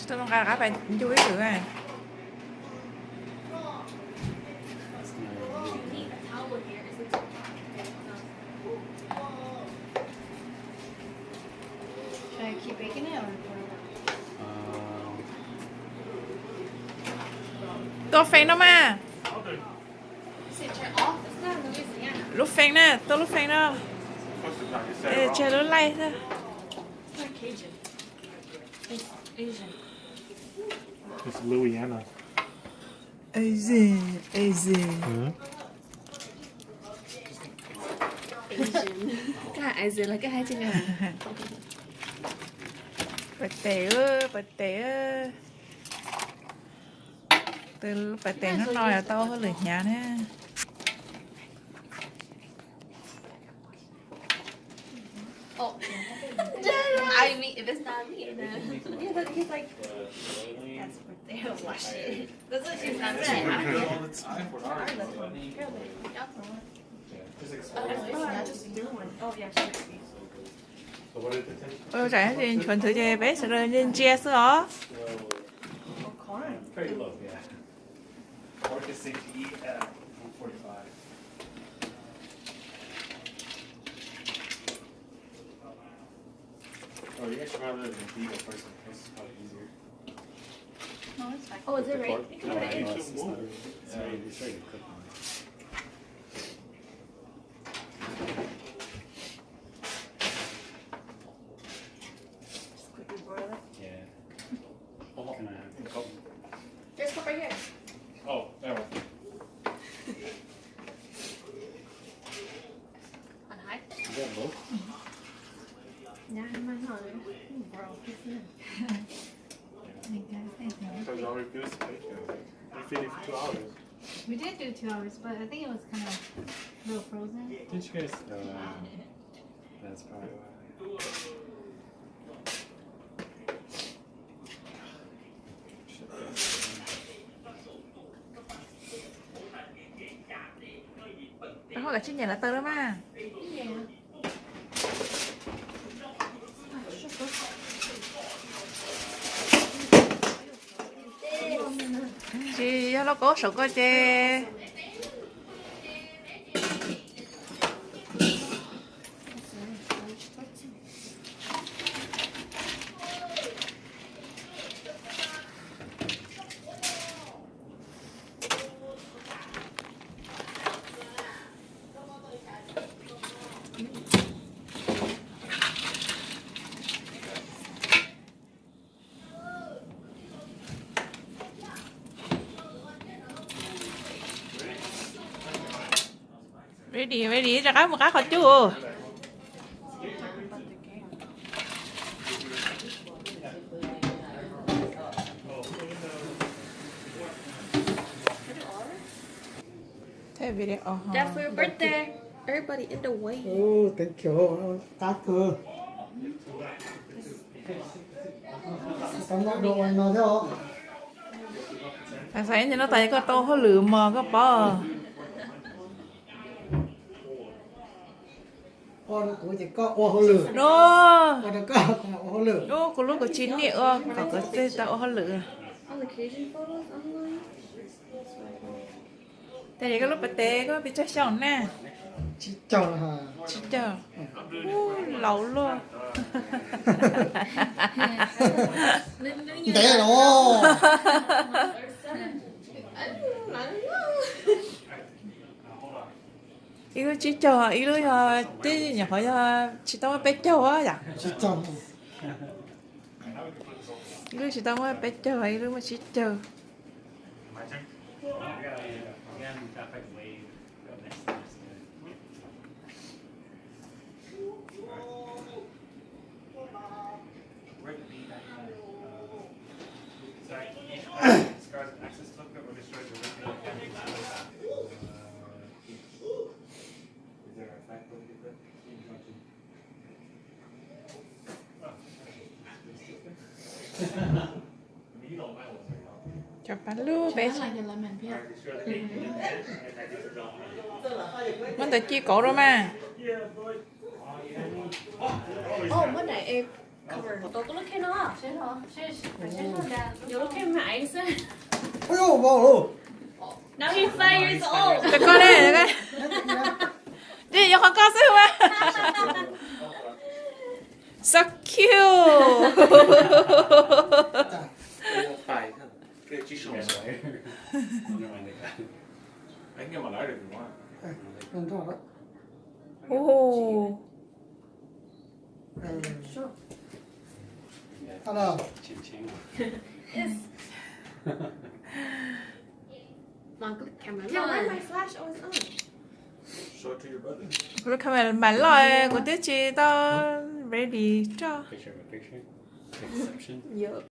Tolong kakak penjual thử này. Should I keep baking it or? Tô phèn đâu mà. Is it turn off? It's not Louisiana. Lúc phèn nè, tô lúc phèn đâu. Ê, chơi lúc lay thôi. It's not Cajun. It's Asian. It's Louisiana. Asian. Hmm? Asian. Cả Asian là cái hai chữ à? Bạch tẻ ơi. Từ lúc bạch tẻ nó nói là to hơn lửa nhà nè. Oh. I mean, if it's not me, then yeah, but he's like, that's birthday. Oh, wash it. That's what she's not saying. I'm here. all the time for ours. Oh yeah, she So what is the temperature? Ôi trời ơi, phần thử chơi bé sẽ rơi lên chia sữa hả? Pretty low, yeah. Work is 6 to eat at 1:45. Oh, you actually rather than beat a person. This is probably easier. No, it's fine. Oh, is it right? You can No, put it in. no, it's not. It's ready to cook on it. Just quickly boil it. Yeah. Can I have a cup? There's a cup right here. Oh, that one. On high. You got both? Yeah, mine's not. Bro, So you already do this bake? You feed it for 2 hours. We did do 2 hours, but I think it was kind of a little frozen. Didn't you guys? That's probably why. Nó không cả chiếc nhà là tơ đó mà. Yeah. Chị nó có sổ coi chê. Ready, ra cái một cái khỏi chưa? Thế video Dad, for your birthday, everybody in the way. Oh, thank you. Thank you. Cảm ơn đồ anh nói theo. Thằng sáng thì nó thấy có tô hơi lửa mà có bò. Con của chỉ có ô hồ lửa. Nó. Con có ô lửa. Nó có lúc có chín nhẹ có cái tao hơi lửa. All the Cajun photos online. Tại vì cái lúc bạch tế có bị chắc chồng nè. Chỉ chọn hả? Chị chờ. Lâu luôn. Để đó. Ilu chỉ chờ, ilu tí nhà hỏi chị tao bé chờ á dạ. Chỉ chọn. Ilu chị tao bé chờ, ilu mà chỉ chờ. My turn? Again, we got like way up next semester. Where did we sorry, scars and access to lookup or destroys the original academy is there a fact book you put? You don't mind what's right now. Chọc bánh luôn bé. I like the lemon peel. Mình tới chi cổ rồi mà. Oh, one night, cover. 너 그렇게 놔. 싫어. 싫어. 이렇게 하면 알겠어. 哎呦，哇哦！ Now he's 5 years old. 잠깐만. 네, 이거 가까스요 왜? So cute. Phải cái chỉ số Nhưng mà anh nghe mà nói được đúng không? 哎，弄错了。 오. 嗯，看到。 chim chim. Mom, camera. Yeah, why my flash always on? Show it to your brother. 그렇게 하면 말라에 고대치 던 ready 죠. Picture of a picture. Exception. Yup.